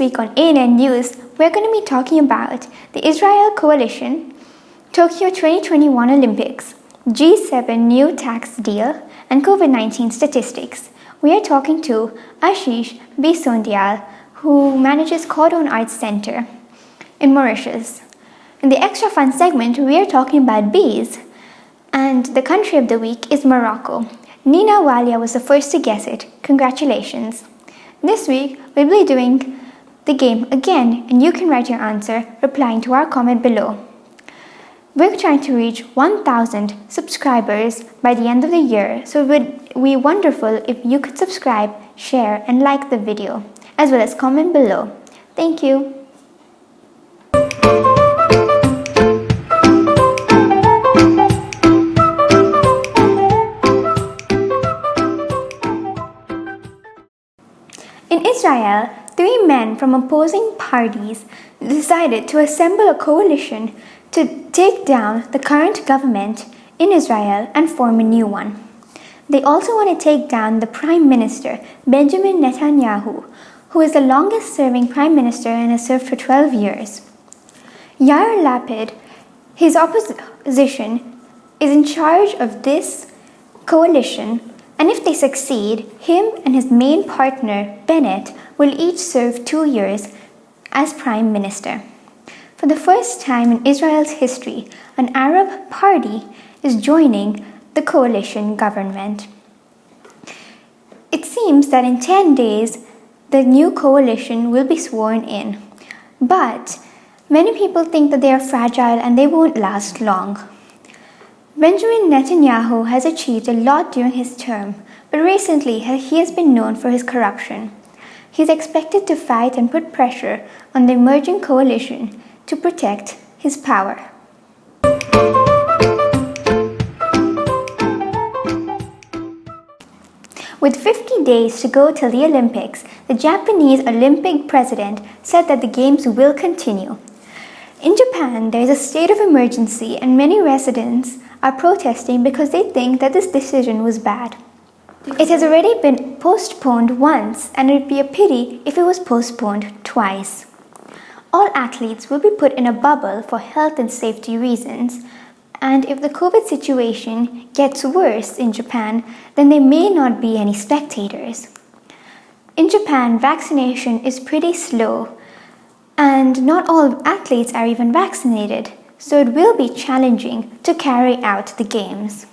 week on ANN News, we're going to be talking about the Israel Coalition, Tokyo 2021 Olympics, G7 new tax deal, and COVID-19 statistics. We are talking to Ashish Beesondial, who manages Caudan Arts Centre in Mauritius. In the extra fun segment, we are talking about bees, and the country of the week is Morocco. Nina Walia was the first to guess it. Congratulations. This week, we'll be doing the game again, and you can write your answer replying to our comment below. We're trying to reach 1,000 subscribers by the end of the year, so it would be wonderful if you could subscribe, share, and like the video, as well as comment below. Thank you. In Israel, 3 men from opposing parties decided to assemble a coalition to take down the current government in Israel and form a new one. They also want to take down the Prime Minister, Benjamin Netanyahu, who is the longest serving Prime Minister and has served for 12 years. Yair Lapid, his opposition, is in charge of this coalition, and if they succeed, him and his main partner, Bennett, will each serve 2 years as Prime Minister. For the first time in Israel's history, an Arab party is joining the coalition government. It seems that in 10 days, the new coalition will be sworn in. But many people think that they are fragile and they won't last long. Benjamin Netanyahu has achieved a lot during his term, but recently he has been known for his corruption. He is expected to fight and put pressure on the emerging coalition to protect his power. With 50 days to go till the Olympics, the Japanese Olympic president said that the games will continue. In Japan, there is a state of emergency and many residents are protesting because they think that this decision was bad. It has already been postponed once, and it would be a pity if it was postponed twice. All athletes will be put in a bubble for health and safety reasons, and if the COVID situation gets worse in Japan, then there may not be any spectators. In Japan, vaccination is pretty slow, and not all athletes are even vaccinated, so it will be challenging to carry out the games.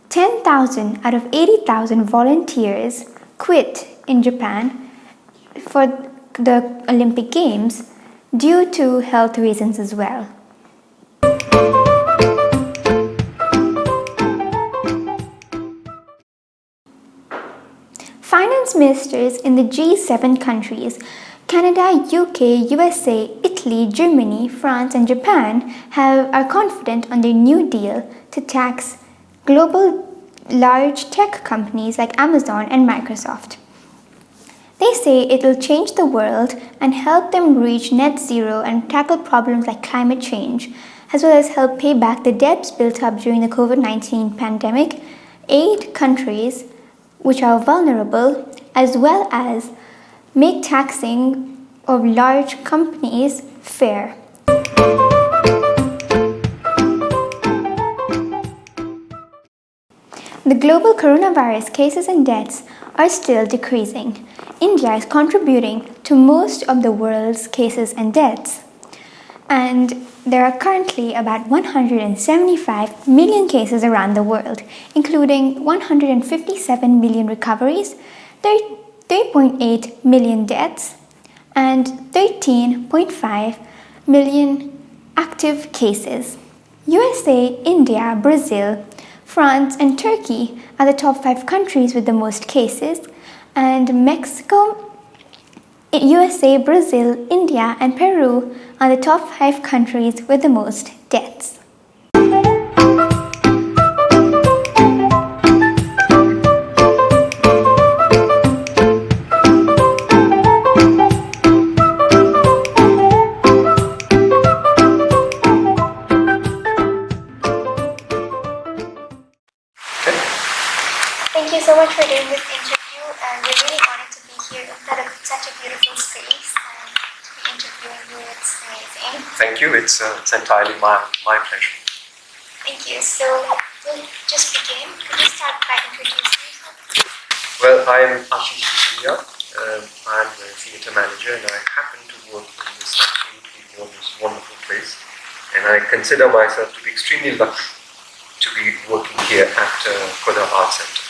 10,000 out of 80,000 volunteers quit in Japan for the Olympic Games due to health reasons as well. Finance ministers in the G7 countries, Canada, UK, USA, Italy, Germany, France, and Japan are confident on their new deal to tax global large tech companies like Amazon and Microsoft. They say it will change the world and help them reach net zero and tackle problems like climate change, as well as help pay back the debts built up during the COVID-19 pandemic, aid countries which are vulnerable, as well as make taxing of large companies fair. The global coronavirus cases and deaths are still decreasing. India is contributing to most of the world's cases and deaths. And there are currently about 175 million cases around the world, including 157 million recoveries, 3.8 million deaths, and 13.5 million active cases. USA, India, Brazil, France, and Turkey are the top 5 countries with the most cases, and Mexico, USA, Brazil, India, and Peru are the top 5 countries with the most deaths. Thank you so much for doing this interview, and we're really honored to be here in such a beautiful space. thank you. It's entirely my pleasure. Thank you. So we'll just begin. Could you start by introducing yourself? Well, I'm Ashish Beesondial. I'm the theatre manager, and I happen to work in this absolutely most wonderful place. And I consider myself to be extremely lucky to be working here at Caudan Arts Centre.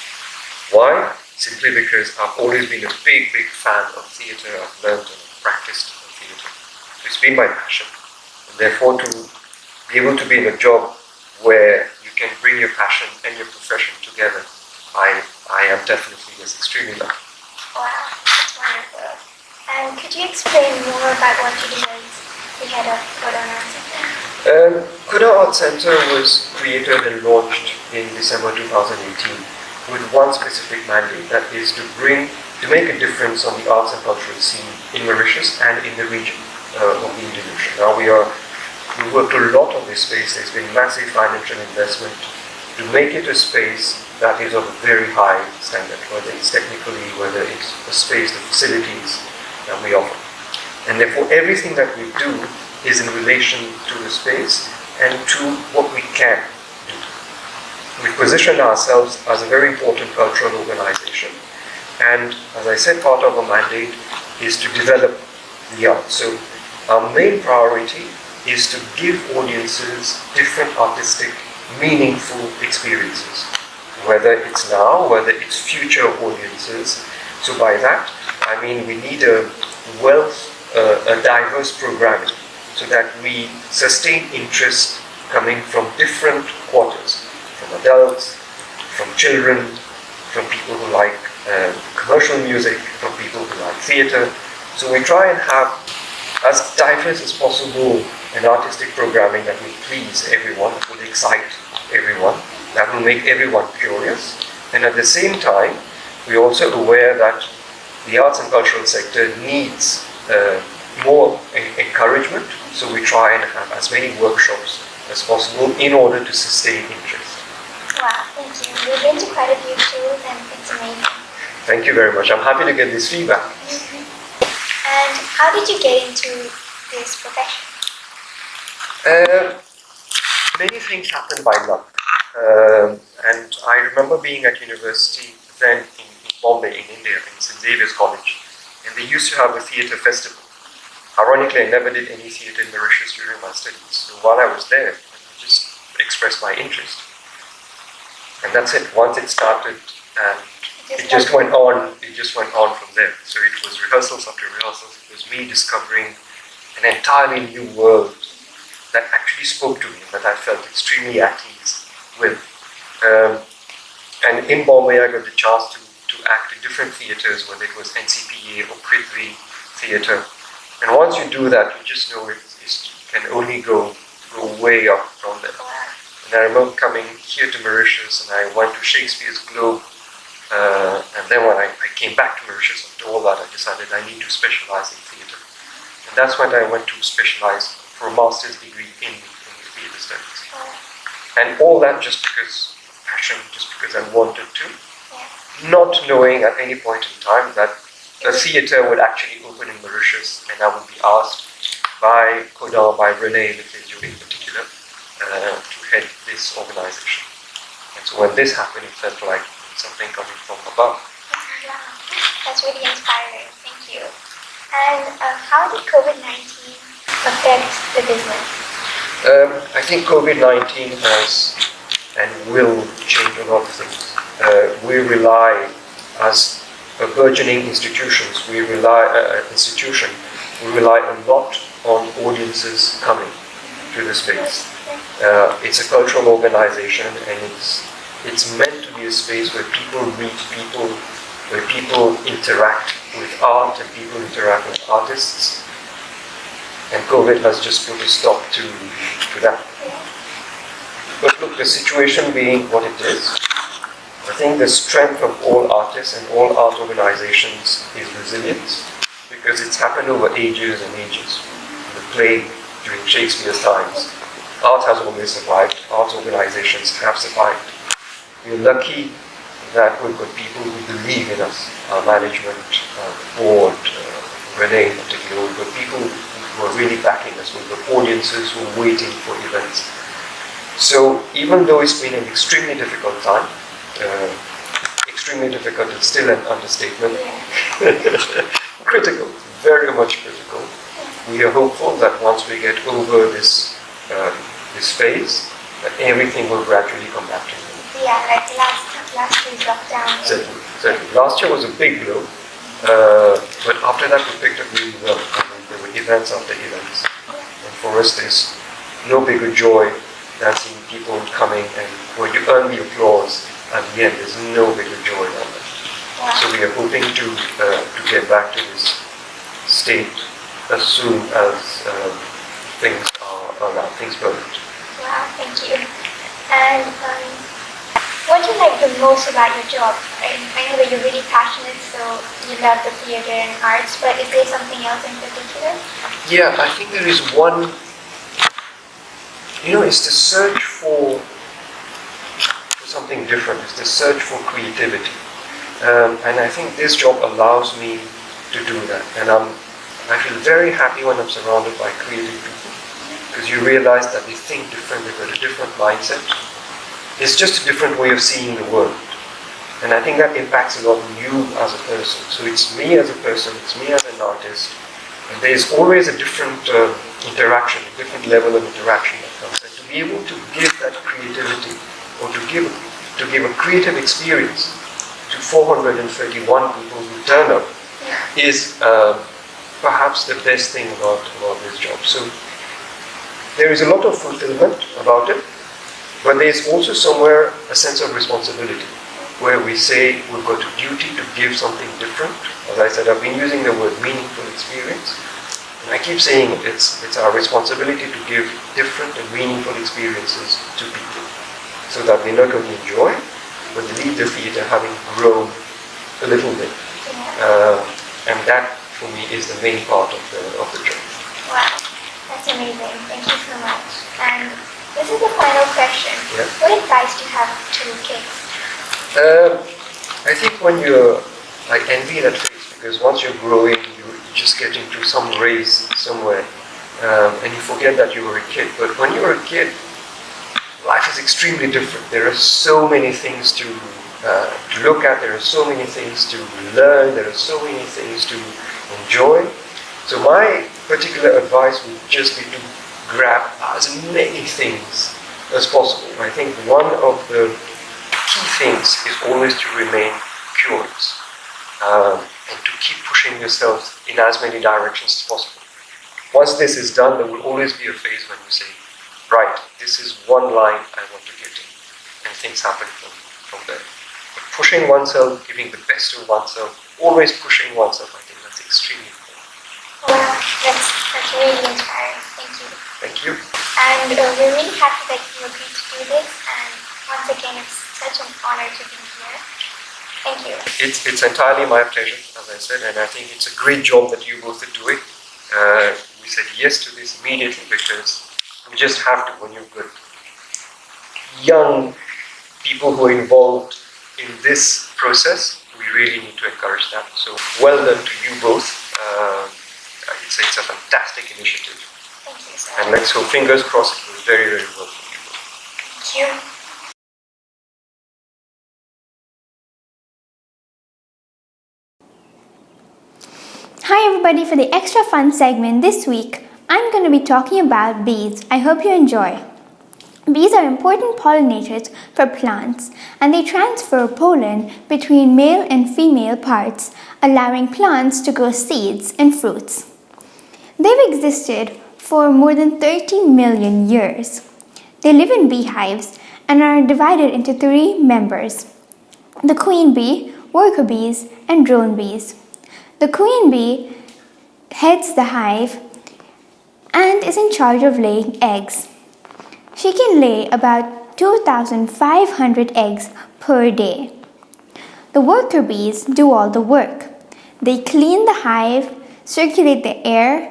Why? Simply because I've always been a big fan of theatre. I've learned and practiced theatre. It's been my passion. And therefore, to be able to be in a job where you can bring your passion and your profession together, I am definitely extremely lucky. Wow, that's wonderful. And could you explain more about what you do as the head of Caudan Arts Centre? Caudan Arts Centre was created and launched in December 2018 with one specific mandate, that is to make a difference on the arts and cultural scene in Mauritius and in the region of the Indian Ocean. Now we worked a lot on this space. There's been massive financial investment to make it a space that is of a very high standard, whether it's technically, whether it's the space, the facilities that we offer. And therefore everything that we do is in relation to the space and to what we can do. We position ourselves as a very important cultural organization, and as I said, part of our mandate is to develop the arts. So our main priority is to give audiences different artistic, meaningful experiences, whether it's now, whether it's future audiences. So by that, I mean we need a diverse programming so that we sustain interest coming from different quarters, from adults, from children, from people who like commercial music, from people who like theatre. So we try and have as diverse as possible an artistic programming that will please everyone, that will excite everyone, that will make everyone curious. And at the same time, we're also aware that the arts and cultural sector needs more encouragement, so we try and have as many workshops as possible in order to sustain interest. Wow, thank you. We've been to quite a few shows and it's amazing. Thank you very much. I'm happy to get this feedback. And how did you get into this profession? Many things happen by luck. And I remember being at university then in Bombay, in India, in St. Xavier's College, and they used to have a theatre festival. Ironically, I never did any theatre in Mauritius during my studies. So while I was there, I just expressed my interest. And that's it. Once it started, and it just went on from there. So it was rehearsals after rehearsals. It was me discovering an entirely new world that actually spoke to me, that I felt extremely at ease with. And in Bombay, I got the chance to act in different theatres, whether it was NCPA or Prithvi Theatre. And once you do that, you just know it can only go way up from there. And I remember coming here to Mauritius, and I went to Shakespeare's Globe. And then when I came back to Mauritius after all that, I decided I need to specialize in theatre. And that's when I went to specialize for a master's degree in theatre studies. And all that just because of passion, just because I wanted to, not knowing at any point in time that a theatre would actually open in Mauritius, and I would be asked by Caudan, by René Lefesio in particular, to head this organization. And so when this happened, it felt like something coming from above. That's really inspiring. Thank you. And how did COVID-19 affect the business? I think COVID-19 has and will change a lot of things. We rely, as a burgeoning institutions, we rely a lot on audiences coming to the space. It's a cultural organization, and it's meant to be a space where people meet people, where people interact with art and people interact with artists. And COVID has just put a stop to that. But look, the situation being what it is, I think the strength of all artists and all art organizations is resilience, because it's happened over ages and ages. The play during Shakespeare's times, art has always survived, art organizations have survived. We're lucky that we've got people who believe in us, our management, board, René in particular. We've got people who who are really backing us. We've got audiences who are waiting for events. So even though it's been an extremely difficult time, extremely difficult is still an understatement. Critical, very much critical. We are hopeful that once we get over this phase, that everything will gradually come back to normal. Yeah, like last year's lockdown. Certainly. Last year was a big blow, but after that we picked up really well. I mean, there were events after events. And for us, there's no bigger joy than seeing people coming, and when you earn the applause at the end, there's no bigger joy than that. Wow. So we are hoping to get back to this state as soon as things are around, things permit. Wow, thank you. And what do you like the most about your job? I know that you're really passionate, so you love the theatre and arts, but is there something else in particular? Yeah, I think there is one. It's the search for something different. It's the search for creativity, and I think this job allows me to do that. And I feel very happy when I'm surrounded by creative people, because you realize that they think different, they've got a different mindset. It's just a different way of seeing the world. And I think that impacts a lot on you as a person. So it's me as a person, it's me as an artist, and there's always a different interaction, a different level of interaction that comes. And to be able to give that creativity, or to give a creative experience to 431 people who turn up, is perhaps the best thing about this job. So there is a lot of fulfillment about it, but there's also somewhere a sense of responsibility, where we say we've got a duty to give something different. As I said, I've been using the word meaningful experience, and I keep saying it's our responsibility to give different and meaningful experiences to people, so that they not only enjoy, but they leave the theatre having grown a little bit. And that, for me, is the main part of the job. Wow, that's amazing. Thank you so much. And this is the final question. Yeah. What advice do you have to kids? I think I envy that phase, because once you're growing, you just get into some race somewhere, and you forget that you were a kid. But when you were a kid, life is extremely different. There are so many things to look at, there are so many things to learn, there are so many things to enjoy. So my particular advice would just be to grab as many things as possible. I think one of the key things is always to remain curious, and to keep pushing yourself in as many directions as possible. Once this is done, there will always be a phase when you say, right, this is one line I want to get in, and things happen from there. But pushing oneself, giving the best of oneself, always pushing oneself, I think that's extremely important. Wow, that's really inspiring. Thank you. Thank you. And we're really happy that you agreed to do this, and once again, it's such an honor to be here. Thank you. It's entirely my pleasure, as I said, and I think it's a great job that you both are doing. We said yes to this immediately, because we just have to. When you've got young people who are involved in this process, we really need to encourage that. So well done to you both. It's a fantastic initiative. Thank you, sir. And let's hope, fingers crossed, it goes very, very well for you both. Thank you. Hi everybody, for the extra fun segment this week, I'm going to be talking about bees. I hope you enjoy. Bees are important pollinators for plants, and they transfer pollen between male and female parts, allowing plants to grow seeds and fruits. They've existed for more than 30 million years. They live in beehives and are divided into 3 members: the queen bee, worker bees, and drone bees. The queen bee heads the hive and is in charge of laying eggs. She can lay about 2,500 eggs per day. The worker bees do all the work. They clean the hive, circulate the air,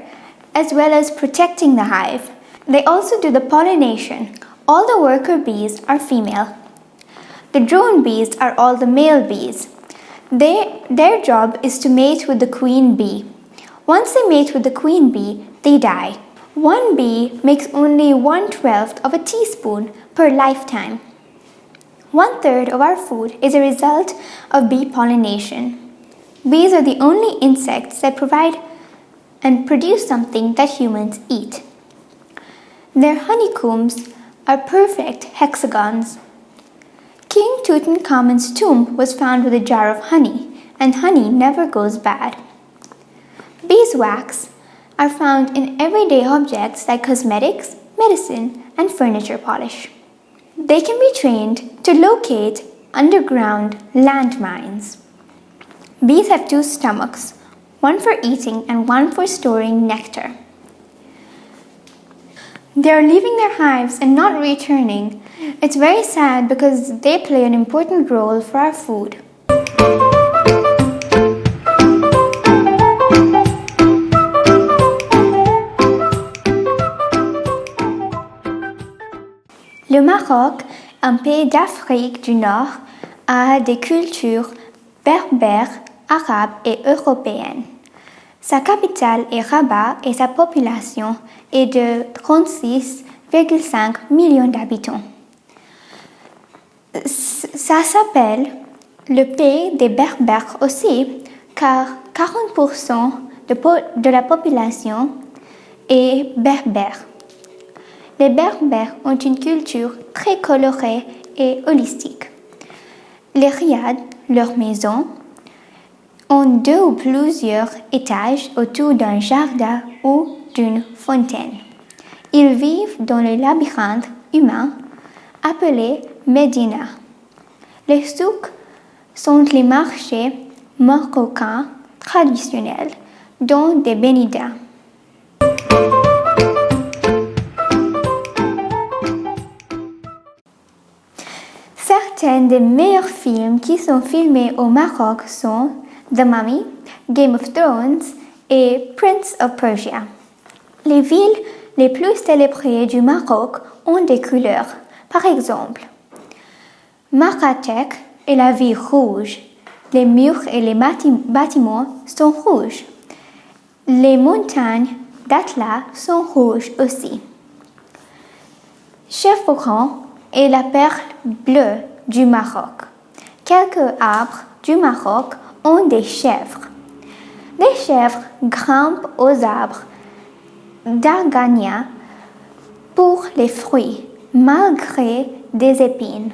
as well as protecting the hive. They also do the pollination. All the worker bees are female. The drone bees are all the male bees. Their job is to mate with the queen bee. Once they mate with the queen bee, they die. One bee makes only 1/12 of a teaspoon per lifetime. 1/3 of our food is a result of bee pollination. Bees are the only insects that provide and produce something that humans eat. Their honeycombs are perfect hexagons. King Tutankhamun's tomb was found with a jar of honey, and honey never goes bad. Beeswax are found in everyday objects like cosmetics, medicine, and furniture polish. They can be trained to locate underground landmines. Bees have 2 stomachs, one for eating and one for storing nectar. They are leaving their hives and not returning. It's very sad because they play an important role for our food. Le Maroc, un pays d'Afrique du Nord, a des cultures berbères, arabes et européennes. Sa capitale est Rabat et sa population est de 36,5 millions d'habitants. Ça s'appelle le pays des Berbères aussi, car 40% de la population est berbère. Les Berbères ont une culture très colorée et holistique. Les riads, leurs maisons, ont 2 ou plusieurs étages autour d'un jardin ou d'une fontaine. Ils vivent dans le labyrinthe humain appelé Médina. Les souks sont les marchés marocains traditionnels, dont des bénidas. Certains des meilleurs films qui sont filmés au Maroc sont The Mummy, Game of Thrones et Prince of Persia. Les villes les plus célébrées du Maroc ont des couleurs. Par exemple, Marrakech est la ville rouge. Les murs et les bâtiments sont rouges. Les montagnes d'Atlas sont rouges aussi. Chefauran est la perle bleue du Maroc. Quelques arbres du Maroc ont des chèvres. Les chèvres grimpent aux arbres d'Argania pour les fruits, malgré des épines.